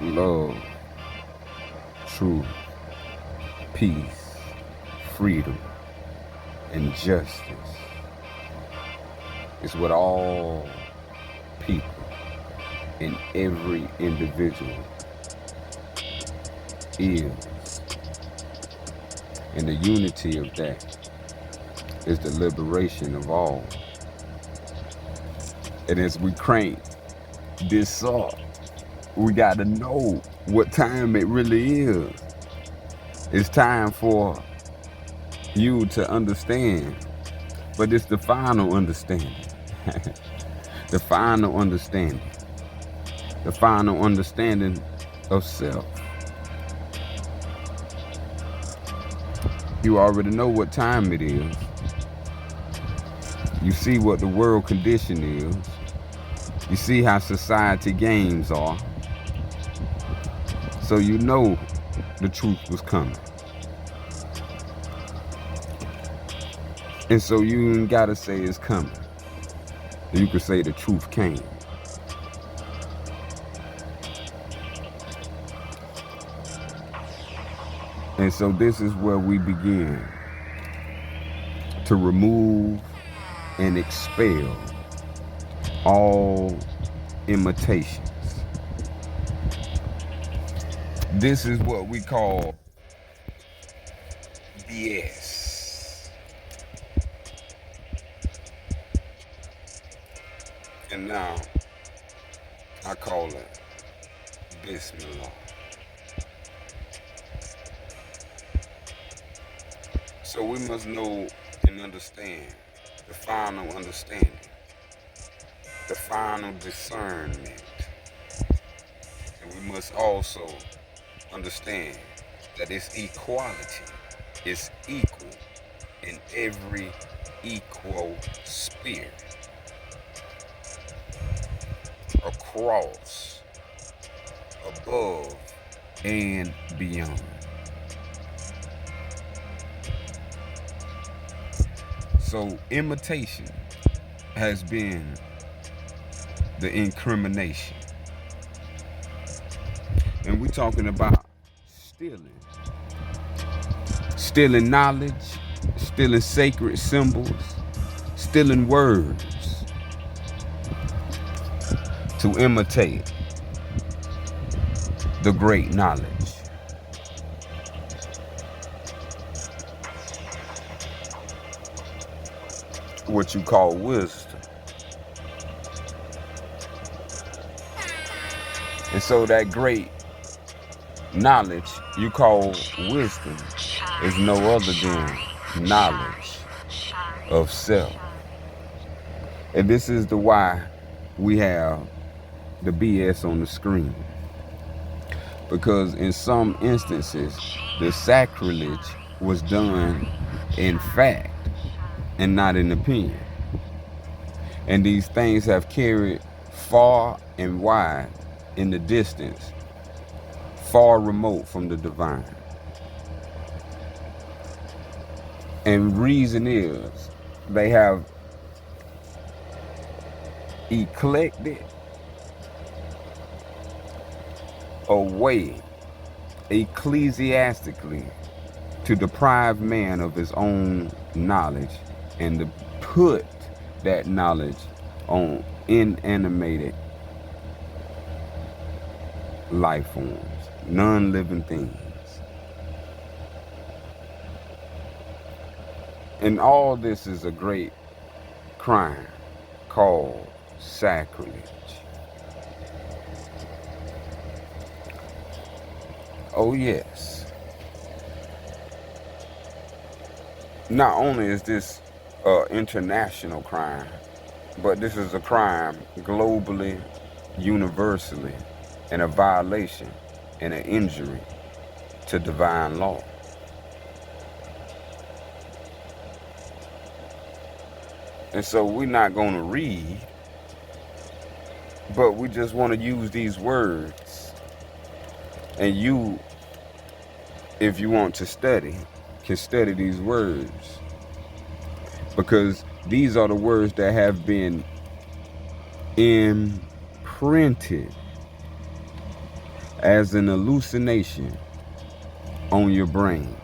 Love, truth, peace, freedom, and justice is what all people and every individual is. And the unity of that is the liberation of all. And as we crank this up, we got to know what time it really is. It's time for you to understand, but it's the final understanding. The final understanding. The final understanding of self. You already know what time it is. You see what the world condition is. You see how society games are. So you know the truth was coming. And so you ain't gotta say it's coming. You could say the truth came. And so this is where we begin to remove and expel all imitations. This is what we call BS. And now I call it Bismillah. So we must know and understand the final understanding, the final discernment. And we must also understand that it's equality, it's equal in every equal spirit, across, above, and beyond. So imitation has been the incrimination. And we're talking about stealing knowledge, stealing sacred symbols, stealing words to imitate the great knowledge. What you call wisdom. And so that great knowledge you call wisdom is no other than knowledge of self. And this is the why we have the BS on the screen. Because in some instances, the sacrilege was done in fact and not in opinion. And these things have carried far and wide in the distance, far remote from the divine. And reason is they have eclectic a way ecclesiastically to deprive man of his own knowledge and to put that knowledge on inanimated life forms, non-living things. And all this is a great crime called sacrilege. Oh yes. Not only is this an international crime, but this is a crime globally, universally, and a violation and an injury to divine law. And so we're not going to read, but we just want to use these words. And you, if you want to study, can study these words because these are the words that have been imprinted as an hallucination on your brain.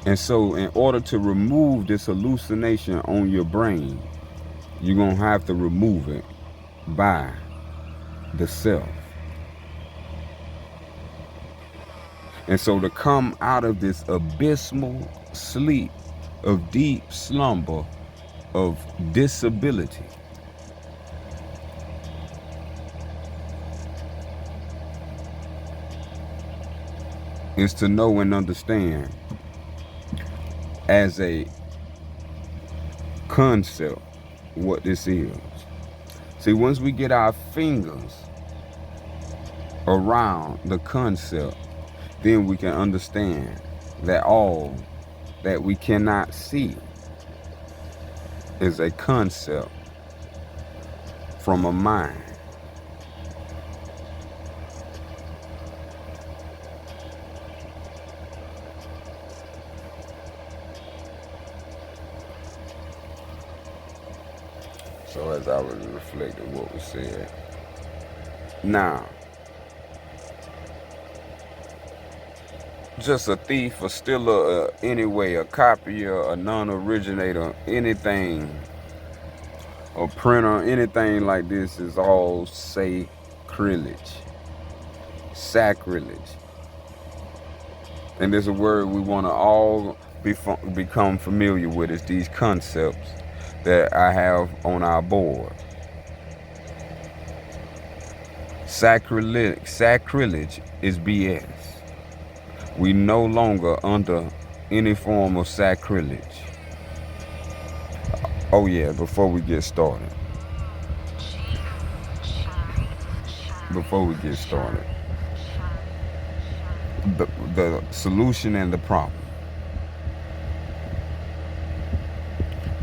And so in order to remove this hallucination on your brain, you're going to have to remove it by the self. And so to come out of this abysmal sleep of deep slumber of disability, is to know and understand as a concept what this is. See, once we get our fingers around the concept, then we can understand that all that we cannot see is a concept from a mind. So as I was reflecting what was said, now, just a thief, a stealer, anyway, a copier, a non-originator, anything, a printer, anything like this is all sacrilege. Sacrilege. And there's a word we want to all become familiar with, is these concepts that I have on our board. Sacrilege is BS. We no longer under any form of sacrilege. Oh yeah, before we get started. The solution and the problem.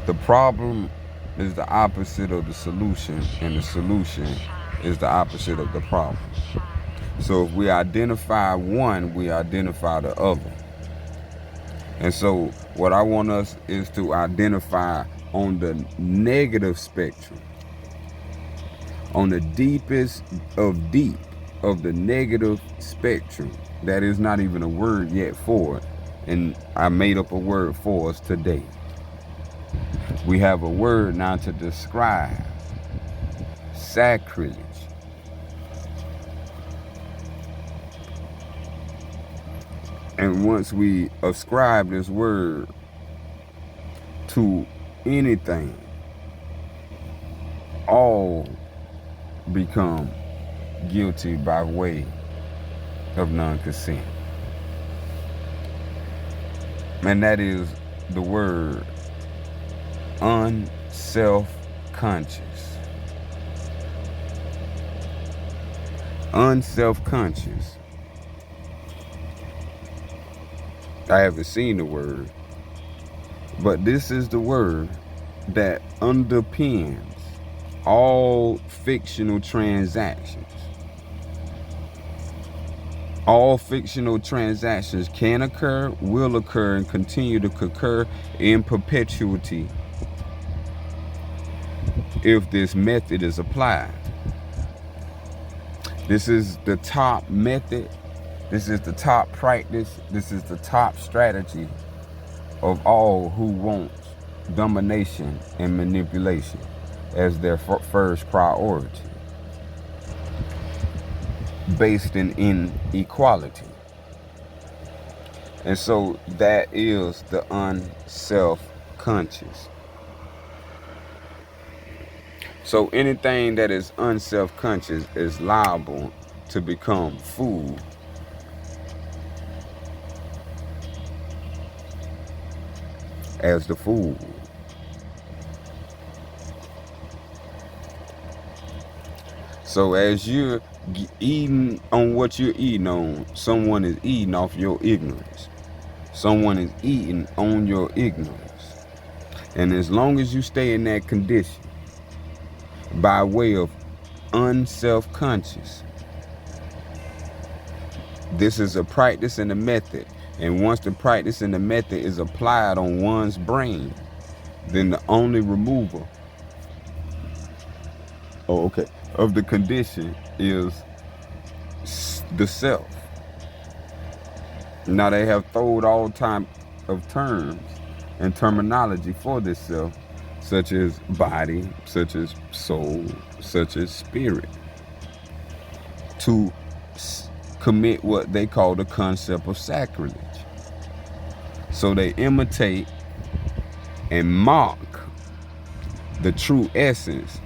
The problem is the opposite of the solution, and the solution is the opposite of the problem. So if we identify one, we identify the other. And so what I want us is to identify on the negative spectrum, on the deepest of deep of the negative spectrum. That is not even a word yet for it. And I made up a word for us today. We have a word now to describe sacrilege. And once we ascribe this word to anything, all become guilty by way of non-consent. And that is the word unselfconscious. Unselfconscious. I haven't seen the word, but this is the word that underpins all fictional transactions. All fictional transactions can occur, will occur, and continue to occur in perpetuity if this method is applied. This is the top method. This is the top practice. This is the top strategy of all who want domination and manipulation as their first priority, based in inequality. And so that is the unselfconscious. So anything that is unselfconscious is liable to become food as the food. So as you're eating on what you're eating on, someone is eating off your ignorance. Someone is eating on your ignorance. And as long as you stay in that condition, by way of unselfconscious, this is a practice and a method And once the practice and the method is applied on one's brain, then the only removal of the condition is the self. Now they have thrown all type of terms and terminology for this self, such as body, such as soul, such as spirit, to commit what they call the concept of sacrilege. So they imitate and mock the true essence,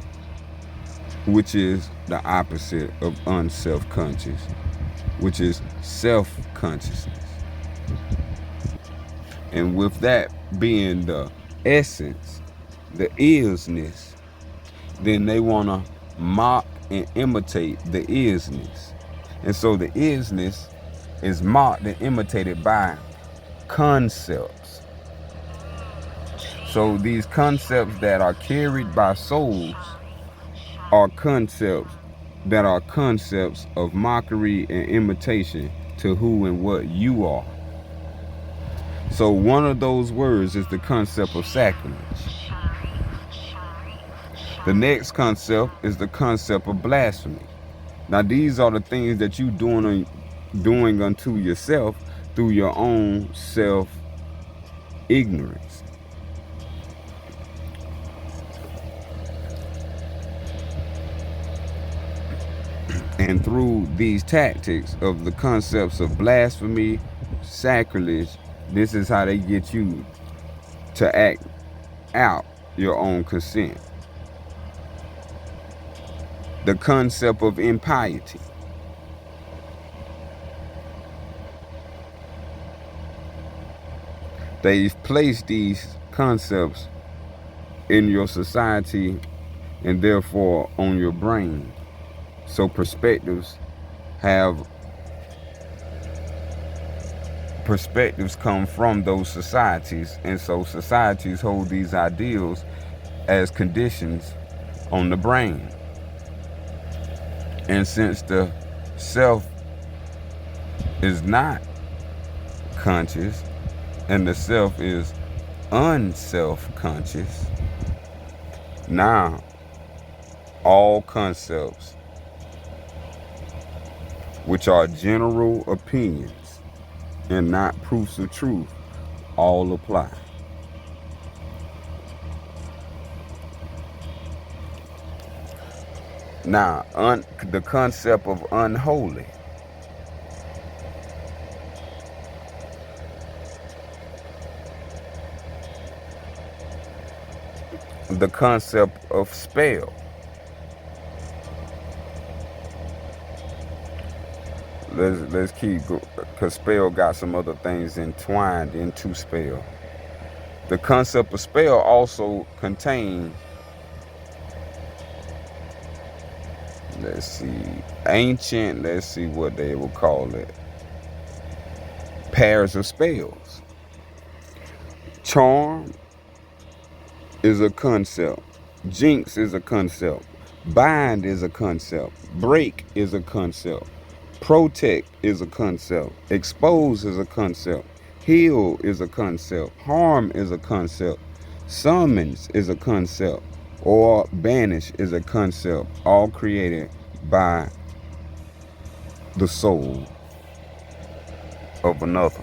which is the opposite of unself-conscious, which is self-consciousness. And with that being the essence, the isness, then they want to mock and imitate the isness. And so the isness is mocked and imitated by concepts. So these concepts that are carried by souls are concepts that are concepts of mockery and imitation to who and what you are. So one of those words is the concept of sacrilege. The next concept is the concept of blasphemy. Now these are the things that you doing unto yourself through your own self-ignorance. And through these tactics of the concepts of blasphemy, sacrilege, this is how they get you to act out your own consent. The concept of impiety. They've placed these concepts in your society and therefore on your brain. So perspectives come from those societies, and so societies hold these ideals as conditions on the brain. And since the self is not conscious and the self is unself-conscious, now all concepts, which are general opinions and not proofs of truth, all apply. Now, the concept of unholy. The concept of spell. Let's keep, because spell got some other things entwined into spell. The concept of spell also contains, let's see what they will call it, pairs of spells. Charm is a concept. Jinx is a concept. Bind is a concept. Break is a concept. Protect is a concept. Expose is a concept. Heal is a concept. Harm is a concept. Summons is a concept. Or banish is a concept. All created by the soul of another.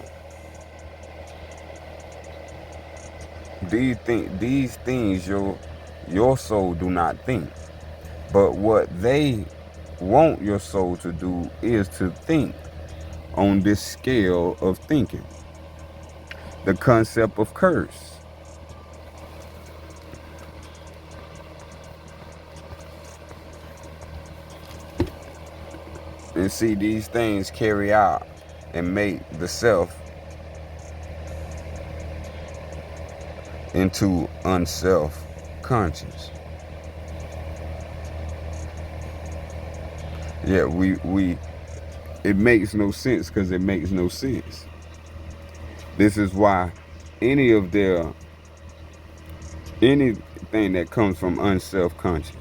These things your soul do not think. But what they want your soul to do is to think on this scale of thinking. The concept of curse. And see, these things carry out and make the self into unself-conscious. Yeah, it makes no sense because it makes no sense. This is why anything that comes from unself-conscious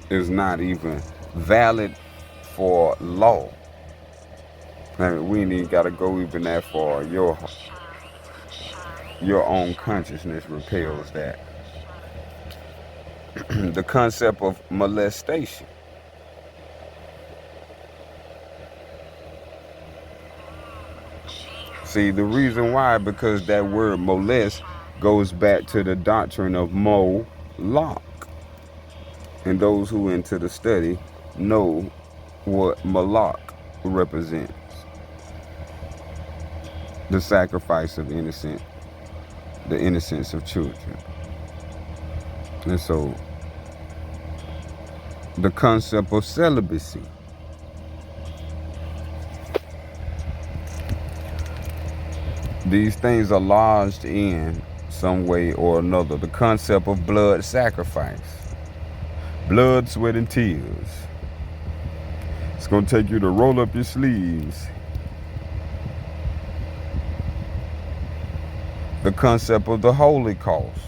is not even valid for law. And we ain't even got to go even that far. Your own consciousness repels that. The concept of molestation. See, the reason why, because that word molest goes back to the doctrine of Moloch. And those who into the study know what Moloch represents. The sacrifice of the innocence of children. And so, the concept of celibacy. These things are lodged in some way or another. The concept of blood sacrifice. Blood, sweat, and tears. It's going to take you to roll up your sleeves. The concept of the Holocaust.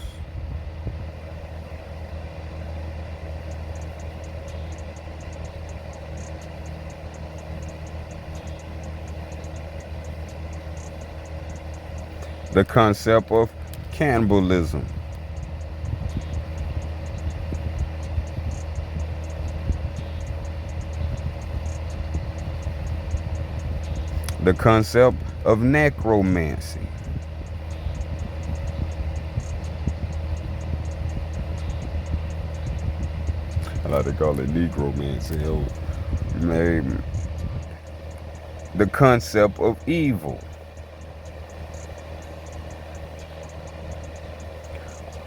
The concept of cannibalism. The concept of necromancy. I like to call it negromancy. Maybe. The concept of evil.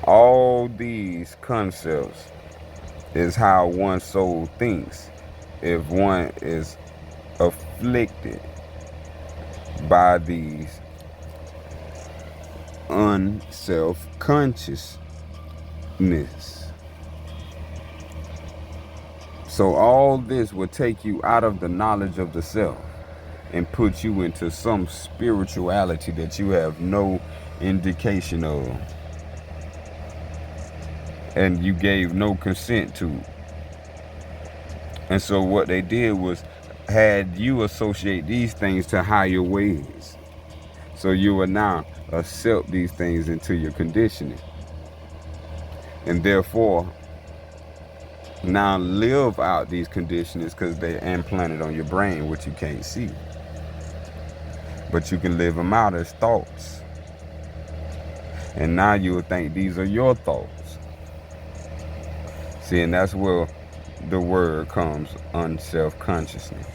All these concepts is how one's soul thinks if one is afflicted by these unself-consciousness. So all this will take you out of the knowledge of the self and put you into some spirituality that you have no indication of. And you gave no consent to. And so what they did was had you associate these things to higher ways. So you will now accept these things into your conditioning. And therefore, now live out these conditionings because they're implanted on your brain, which you can't see. But you can live them out as thoughts. And now you will think these are your thoughts. See, and that's where the word comes, unself-consciousness.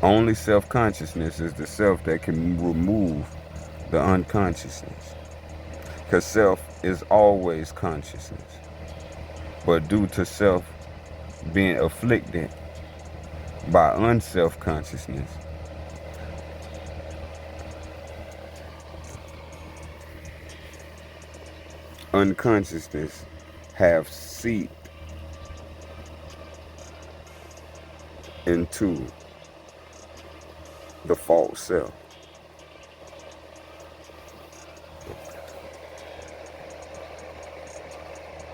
Only self-consciousness is the self that can remove the unconsciousness. Because self is always consciousness. But due to self being afflicted by unself-consciousness, unconsciousness have seeped into the false self.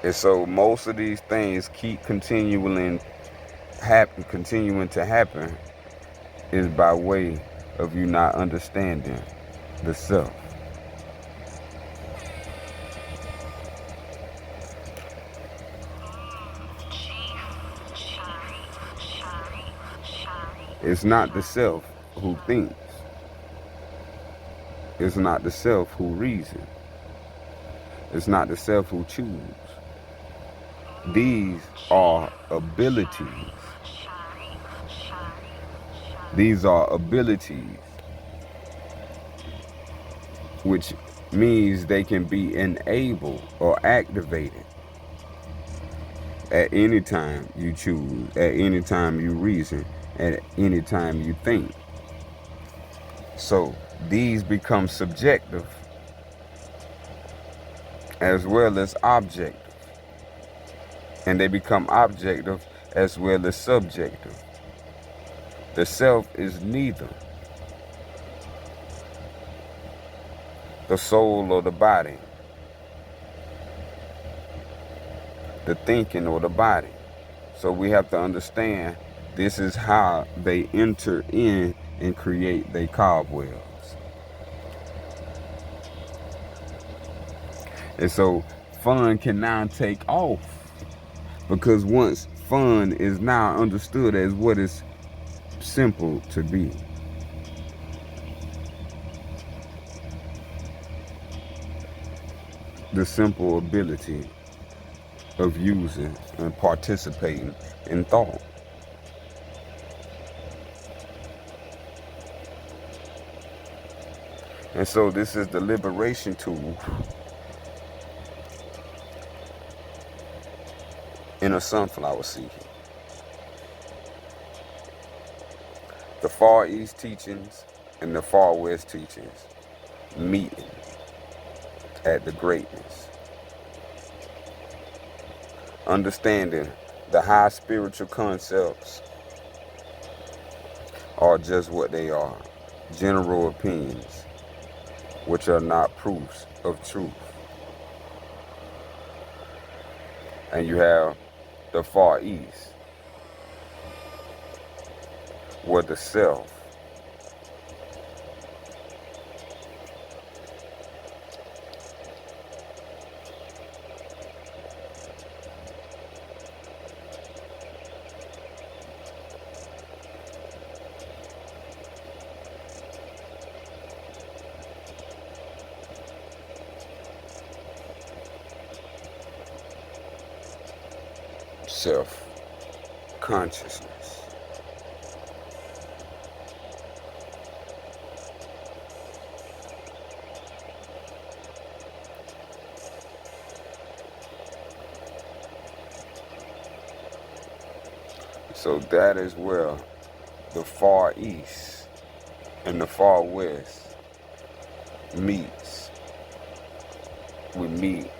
And so most of these things keep continuing to happen is by way of you not understanding the self. It's not the self who thinks. It's not the self who reasons. It's not the self who chooses. These are abilities. These are abilities, which means they can be enabled or activated at any time you choose, at any time you reason, at any time you think. So these become subjective as well as objective. And they become objective as well as subjective. The self is neither the soul or the body, the thinking or the body. So we have to understand This is how they enter in and create their cobwebs. And so fun can now take off, because once fun is now understood as what is simple to be. The simple ability of using and participating in thought. And so this is the liberation tool in a sunflower seed. The Far East teachings and the Far West teachings meeting at the greatness. Understanding the high spiritual concepts are just what they are, general opinions, which are not proofs of truth. And you have the Far East, where the self self-consciousness. So that is where the Far East and the Far West meets. We meet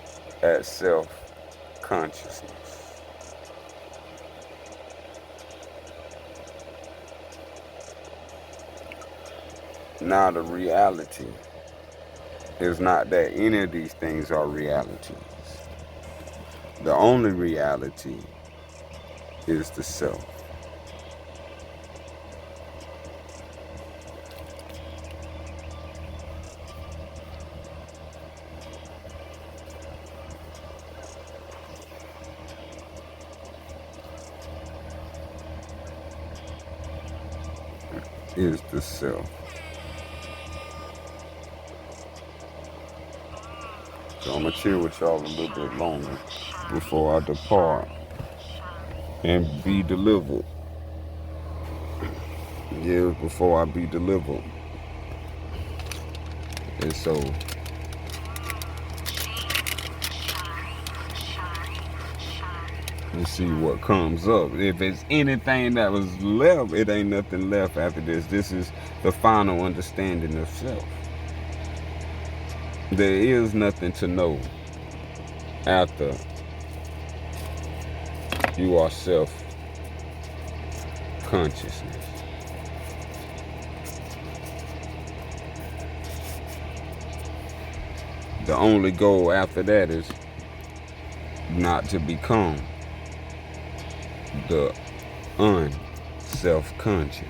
at self-consciousness. Now the reality is not that any of these things are realities. The only reality is the self. Is the self. So I'm going to chill with y'all a little bit longer before I depart and be delivered. Yeah, before I be delivered. And so let's see what comes up. If it's anything that was left, it ain't nothing left after this. This is the final understanding of self. There is nothing to know after you are self-consciousness. The only goal after that is not to become the unself-conscious.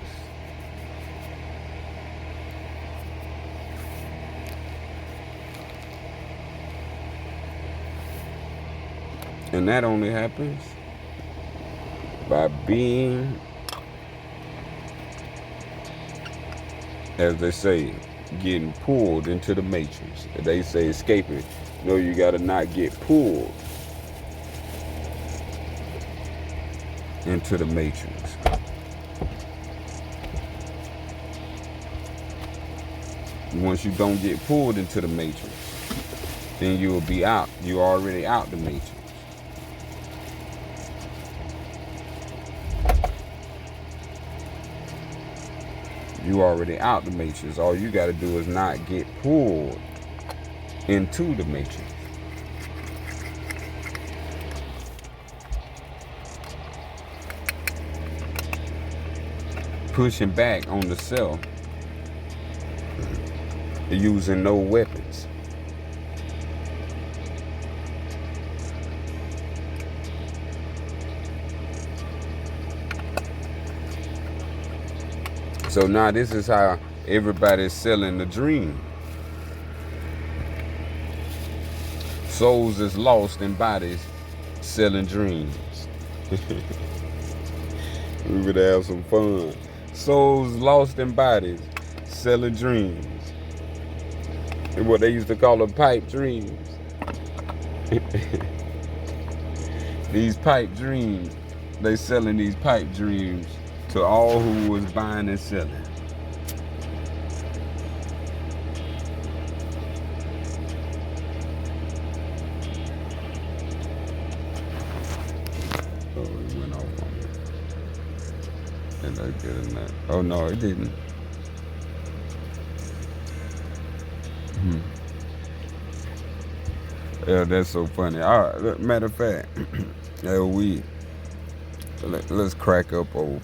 And that only happens by being, as they say, getting pulled into the matrix. They say escaping. No, you gotta not get pulled into the matrix. Once you don't get pulled into the matrix, then you will be out. You're already out the matrix. You already out the matrix. All you got to do is not get pulled into the matrix. Pushing back on the self, using no weapons. So now this is how everybody's selling the dream. Souls is lost in bodies selling dreams. We would have some fun. Souls lost in bodies selling dreams. And what they used to call them pipe dreams. These pipe dreams, they selling these pipe dreams to all who was buying and selling. Oh, it went off on me. And I get in that. Oh no, it didn't. Yeah, that's so funny. All right, matter of fact, let's crack up over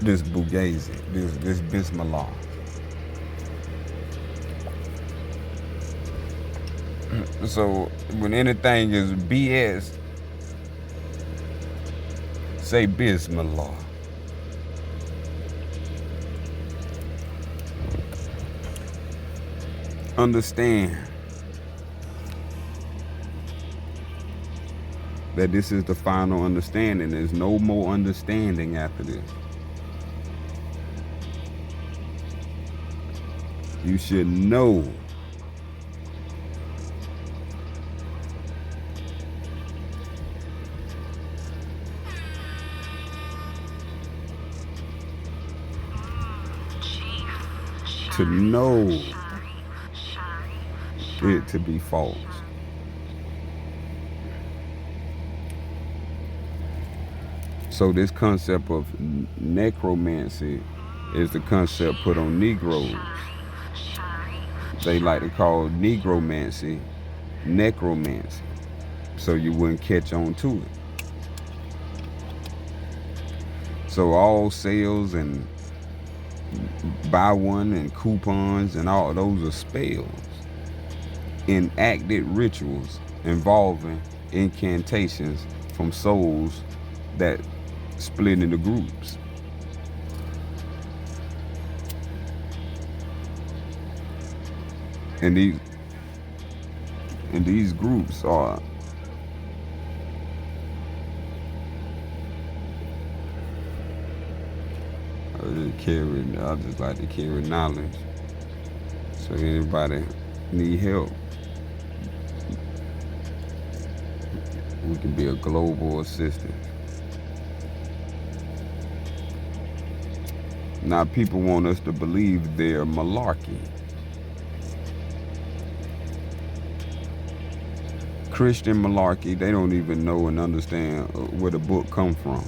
this Bugazi, this Bismillah. So when anything is BS, say Bismillah. Understand that this is the final understanding. There's no more understanding after this. You should know to know it to be false. So this concept of necromancy is the concept put on Negroes. They like to call negromancy necromancy, so you wouldn't catch on to it. So all sales and buy one and coupons and all those are spells, enacted rituals involving incantations from souls that split into groups. And these groups are I just like to carry knowledge. So anybody need help, we can be a global assistant. Now people want us to believe they're malarkey. Christian malarkey, they don't even know and understand where the book come from.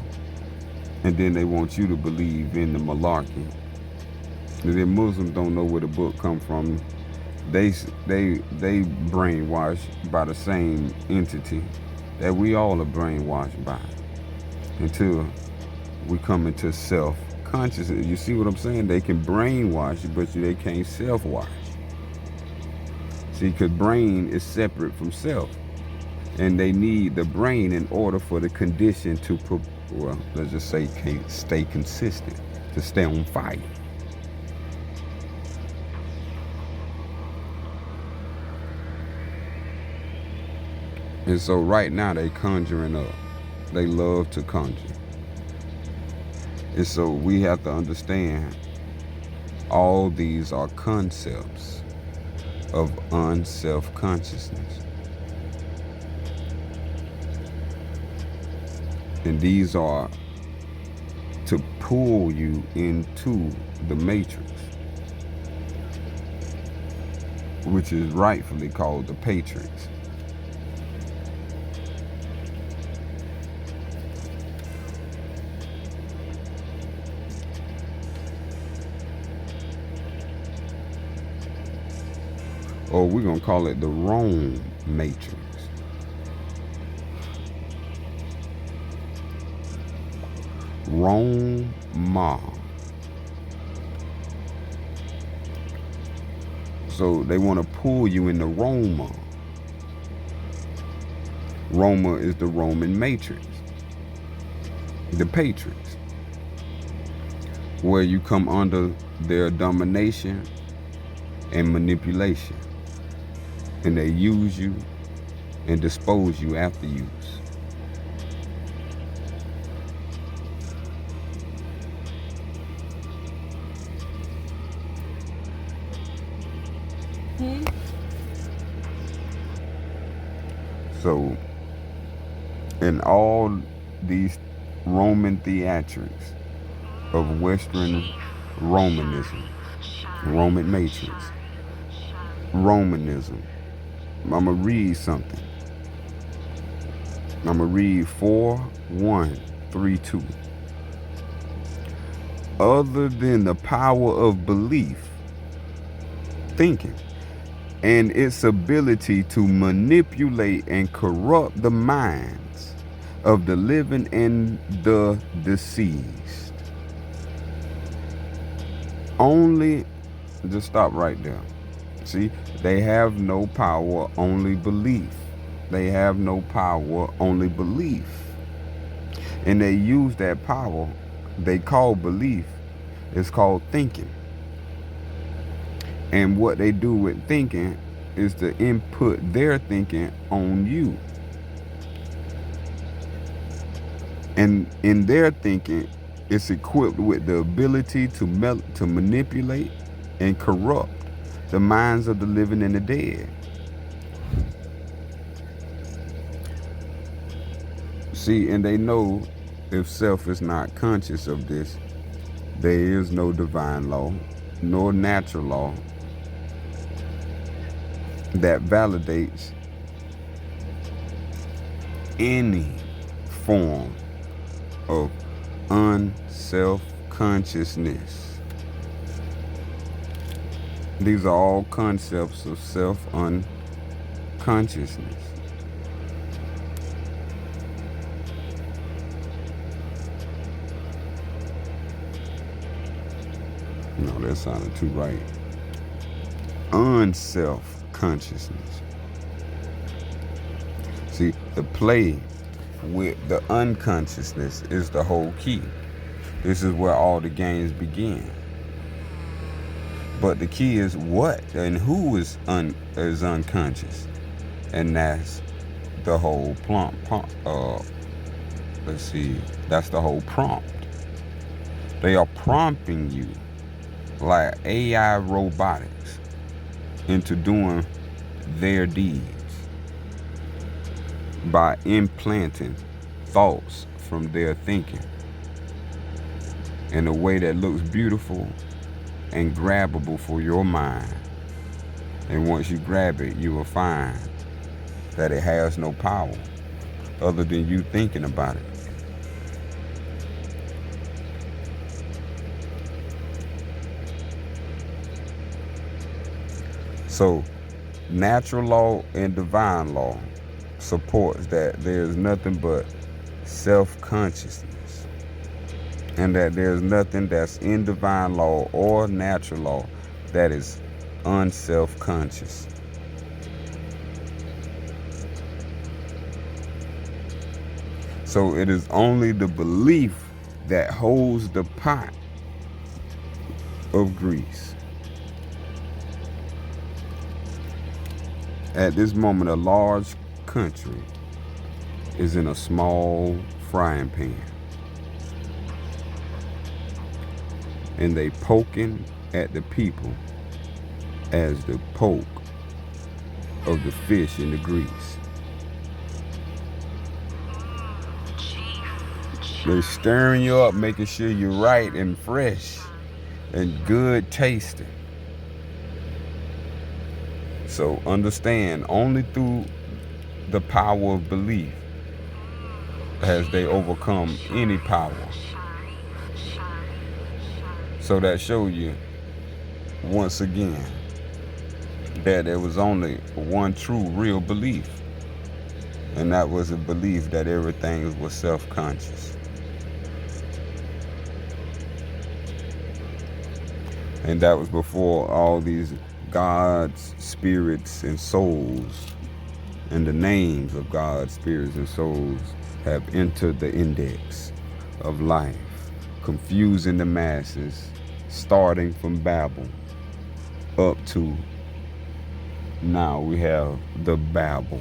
And then they want you to believe in the malarkey. And then Muslims don't know where the book come from. They brainwashed by the same entity that we all are brainwashed by until we come into self-consciousness. You see what I'm saying? They can brainwash you, but they can't self-wash. See, because brain is separate from self. And they need the brain in order for the condition to, well, let's just say, stay consistent, to stay on fire. And so right now they conjuring up. They love to conjure. And so we have to understand all these are concepts of unself-consciousness. And these are to pull you into the matrix, which is rightfully called the Patrix. Or we're going to call it the Rome Matrix. Roma. So they want to pull you into Roma. Roma is the Roman matrix, the Patrix. where you come under their domination and manipulation, and they use you and dispose you after use. So, in all these Roman theatrics of Western Romanism, Roman matrix, Romanism, I'm going to read something. I'm going to read 4:1-3:2. Other than the power of belief, thinking, and its ability to manipulate and corrupt the minds of the living and the deceased. Only, just stop right there. See, they have no power, only belief. They have no power, only belief. And they use that power they call belief, it's called thinking. And what they do with thinking is to input their thinking on you. And in their thinking, it's equipped with the ability to manipulate and corrupt the minds of the living and the dead. See, and they know if self is not conscious of this, there is no divine law, nor natural law that validates any form of unself-consciousness. These are all concepts of self-unconsciousness. No, that sounded too right. Unself-consciousness. See, the play with the unconsciousness is the whole key. This is where all the games begin. But the key is what and who is unconscious, and that's the whole that's the whole prompt. They are prompting you like AI robotics into doing their deeds by implanting thoughts from their thinking in a way that looks beautiful and grabbable for your mind. And once you grab it, you will find that it has no power other than you thinking about it. So, natural law and divine law supports that there is nothing but self-consciousness, and that there is nothing that's in divine law or natural law that is unself-conscious. So it is only the belief that holds the pot of grease. At this moment, a large country is in a small frying pan, and they poking at the people as the poke of the fish in the grease. They're stirring you up, making sure you're right and fresh and good tasting. So understand, only through the power of belief has they overcome any power. So that show you once again that there was only one true real belief, and that was a belief that everything was self-conscious. And that was before all these gods, spirits, and souls, and the names of gods, spirits, and souls have entered the index of life. confusing the masses, starting from Babel up to now we have the Babel.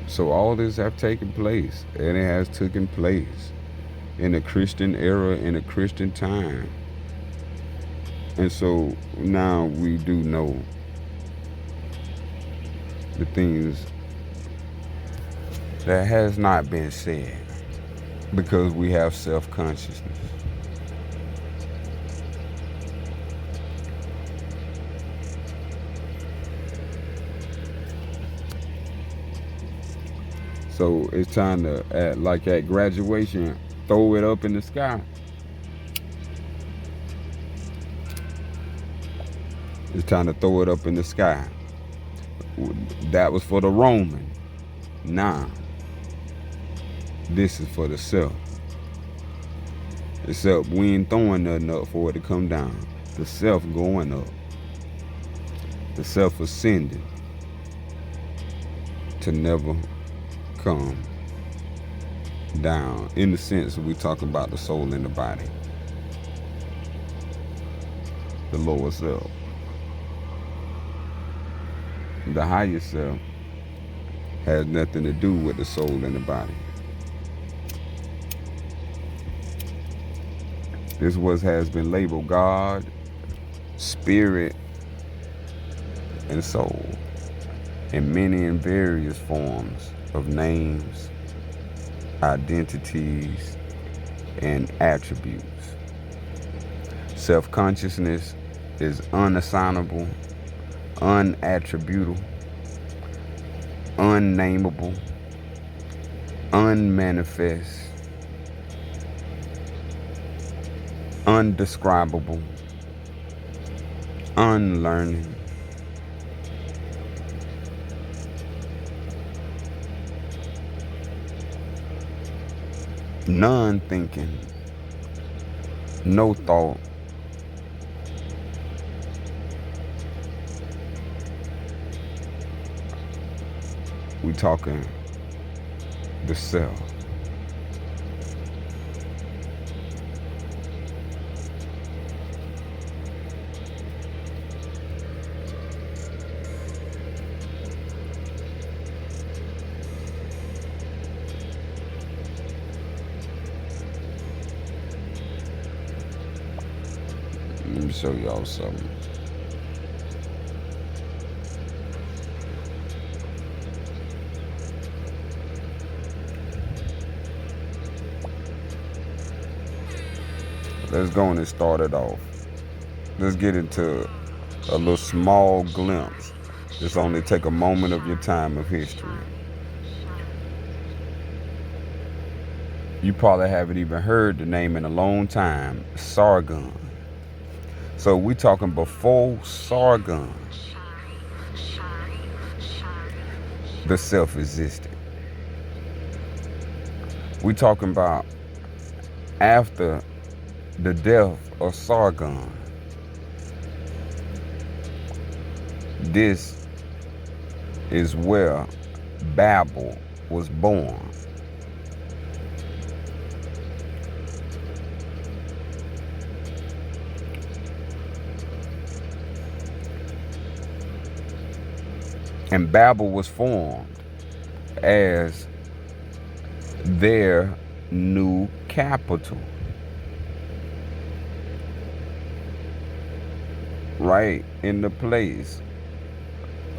So all this have taken place, and it has taken place in the Christian era, in a Christian time. And so now we do know the things that has not been said because we have self-consciousness. So it's time to, like at graduation, throw it up in the sky. It's time to throw it up in the sky. That was for the Roman. Now, this is for the self. Except we ain't throwing nothing up for it to come down. The self going up. The self ascending to never come down. In the sense we talking about the soul in the body. The lower self. The higher self has nothing to do with the soul in the body. This was has been labeled God, spirit, and soul in many and various forms of names, identities, and attributes. Self-consciousness is unassignable, unattributable, unnameable, unmanifest, undescribable, unlearning, non-thinking, no thought, we talking the self. Let me show y'all something. Let's go on and start it off. Let's get into a little small glimpse. Just only take a moment of your time of history. You probably haven't even heard the name in a long time, Sargon. So we talking before Sargon, the self existed. We talking about after the death of Sargon. This is where Babel was born. And Babel was formed as their new capital. Right in the place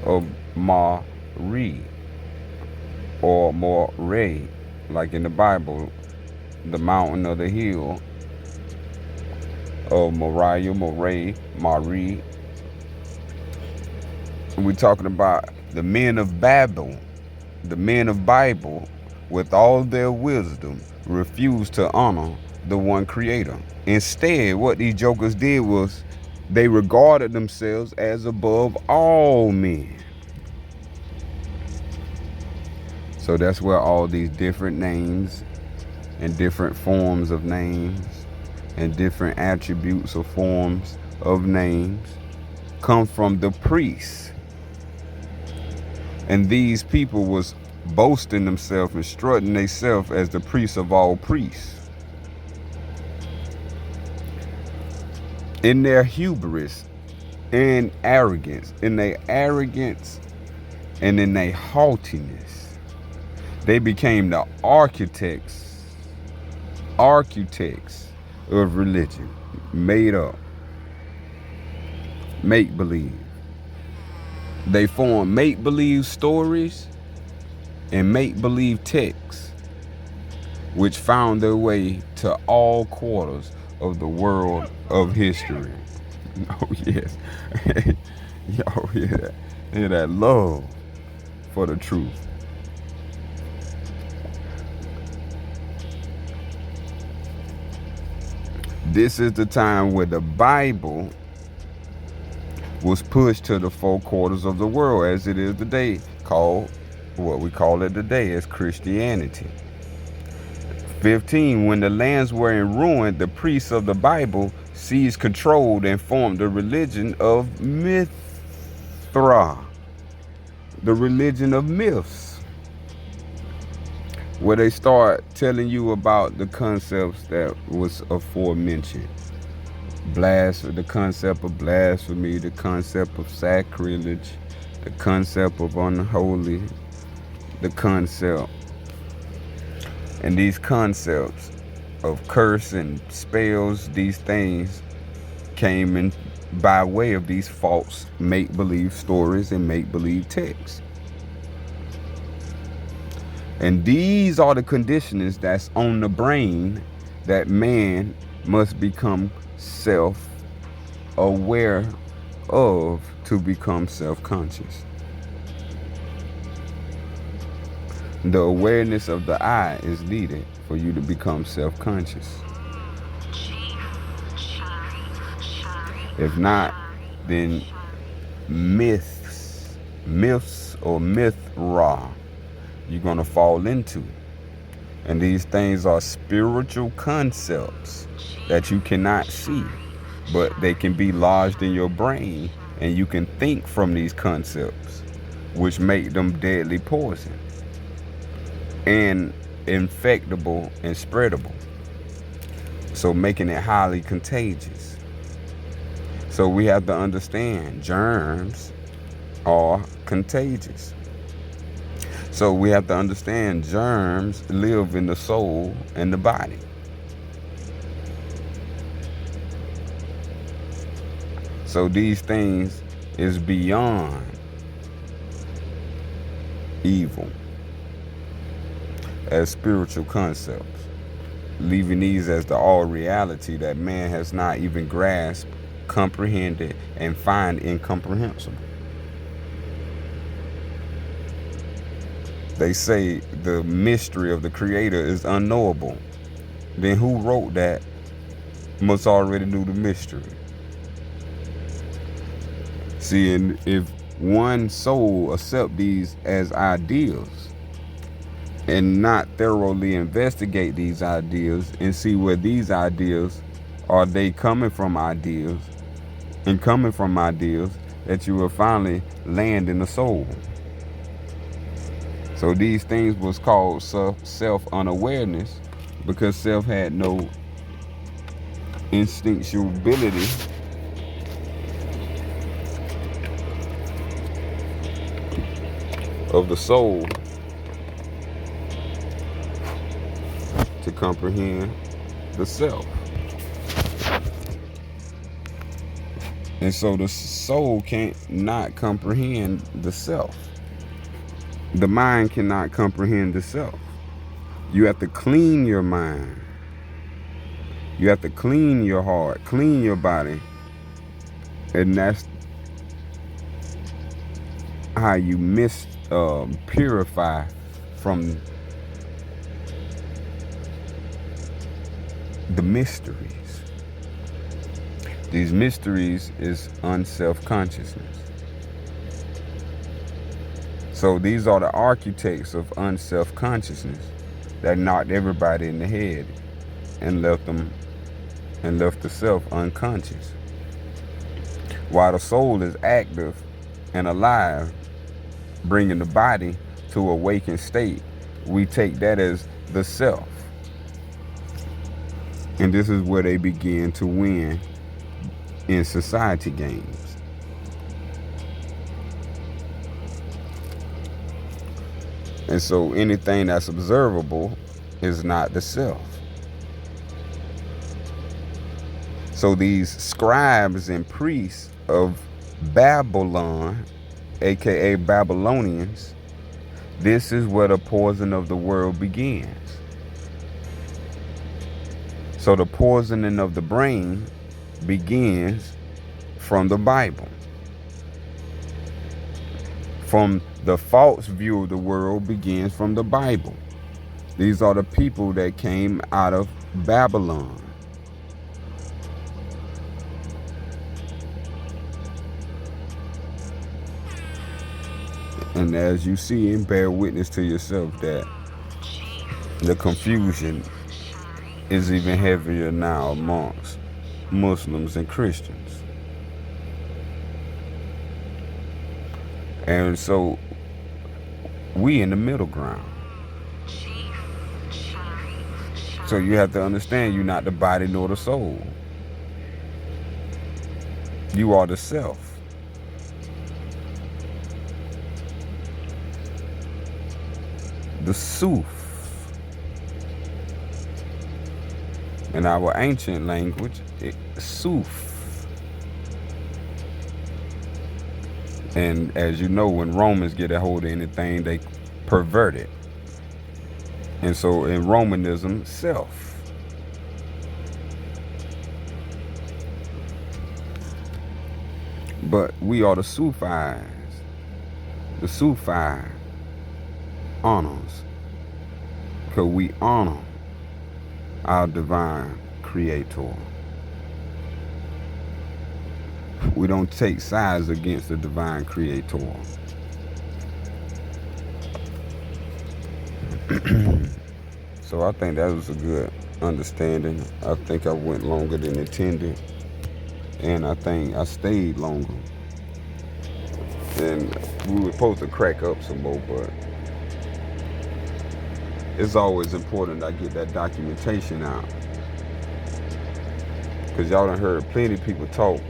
of Mari or Moray, like in the Bible, the mountain of the hill of Moriah, Moray, Mari. We're talking about the men of Babel, the men of Bible, with all their wisdom, refused to honor the one creator. Instead, what these jokers did was they regarded themselves as above all men. So that's where all these different names and different forms of names and different attributes or forms of names come from the priests. And these people was boasting themselves and strutting themselves as the priest of all priests. In their hubris and arrogance, and in their haughtiness, they became the architects of religion, made up, make-believe. They formed make-believe stories and make-believe texts, which found their way to all quarters of the world of history. Oh yes. Y'all hear that love for the truth. This is the time where the Bible was pushed to the four quarters of the world, as it is today, called what we call it today as Christianity. 15, when the lands were in ruin, the priests of the Bible seized control and formed the religion of Mithra, the religion of myths, where they start telling you about the concepts that was aforementioned. The concept of blasphemy, the concept of sacrilege, the concept of unholy, the concept. And these concepts of curse and spells, these things came in by way of these false make-believe stories and make-believe texts. And these are the conditionings that's on the brain that man must become self-aware of to become self-conscious. The awareness of the I is needed for you to become self-conscious. If not, then myths or Mithra you're going to fall into. And these things are spiritual concepts that you cannot see, but they can be lodged in your brain, and you can think from these concepts, which make them deadly poison and infectable and spreadable, so making it highly contagious. So we have to understand germs are contagious. So we have to understand germs live in the soul and the body. So these things is beyond evil as spiritual concepts, leaving these as the all reality that man has not even grasped, comprehended, and find incomprehensible. They say the mystery of the Creator is unknowable. Then who wrote that must already knew the mystery. See, and if one soul accept these as ideals and not thoroughly investigate these ideas and see where these ideas are they coming from ideals, and coming from ideals that you will finally land in the soul. So these things was called self-unawareness because self had no instinctual ability of the soul to comprehend the self. And so the soul can't not comprehend the self. The mind cannot comprehend the self. You have to clean your mind. You have to clean your heart, clean your body. And that's how you purify from the mysteries. These mysteries is unself-consciousness. So these are the architects of unself-consciousness that knocked everybody in the head and left the self unconscious. While the soul is active and alive, bringing the body to awakened state, we take that as the self. And this is where they begin to win in society games. And so anything that's observable is not the self. So these scribes and priests of Babylon, aka Babylonians, this is where the poison of the world begins. So the poisoning of the brain begins from the Bible. From the false view of the world begins from the Bible. These are the people that came out of Babylon. And as you see, and bear witness to yourself that the confusion is even heavier now amongst Muslims and Christians. And so we in the middle ground. So you have to understand, you're not the body nor the soul. You are the self. The Suf. In our ancient language, Suf. And as you know, when Romans get a hold of anything, they pervert it. And so in Romanism, self. But we are the Sufis. The Sufi honors, because we honor our divine creator. We don't take sides against the divine creator. So I think that was a good understanding. I think I went longer than intended, and I think I stayed longer. And we were supposed to crack up some more, but it's always important I get that documentation out, because y'all done heard plenty of people talk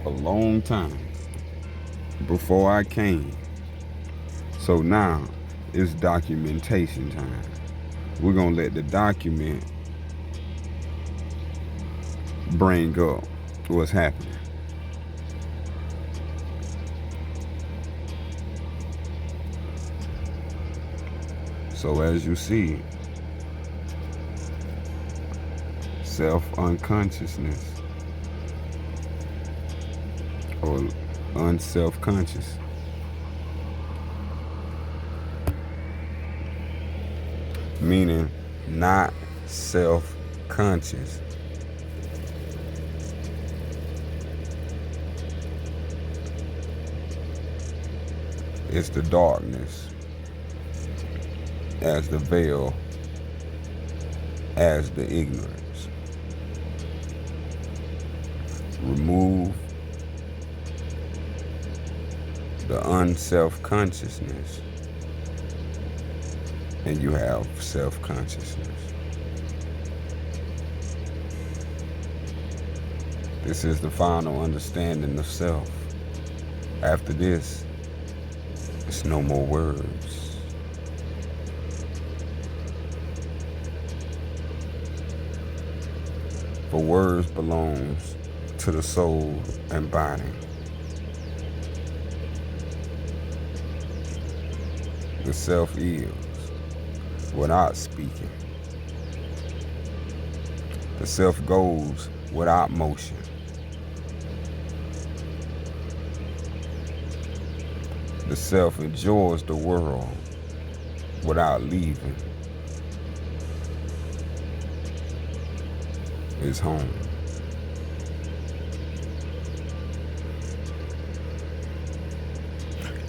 a long time before I came. So now it's documentation time. We're gonna let the document bring up what's happening. So as you see, self-unconsciousness or unself-conscious, meaning not self-conscious. It's the darkness as the veil, as the ignorance. Remove the unself-consciousness, and you have self-consciousness. This is the final understanding of self. After this, it's no more words. For words belongs to the soul and body. The self is without speaking. The self goes without motion. The self enjoys the world without leaving its home.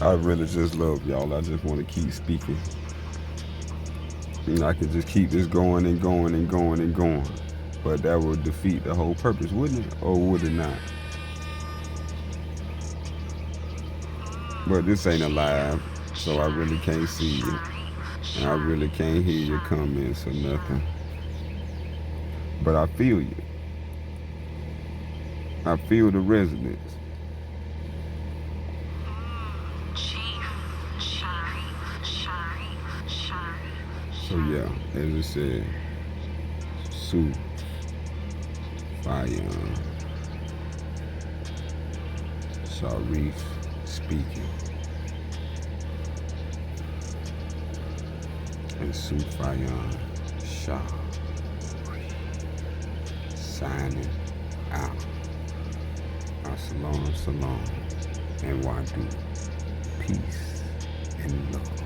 I really just love y'all. I just want to keep speaking. And I could just keep this going and going and going and going. But that would defeat the whole purpose, wouldn't it? Or would it not? But this ain't a live. So I really can't see you. And I really can't hear your comments or nothing. But I feel you. I feel the resonance. So yeah, as I said, Sue, Fayon, Sharif speaking. And Sue Fayon Shah signing out. Salam, salam, and wadu. Peace and love.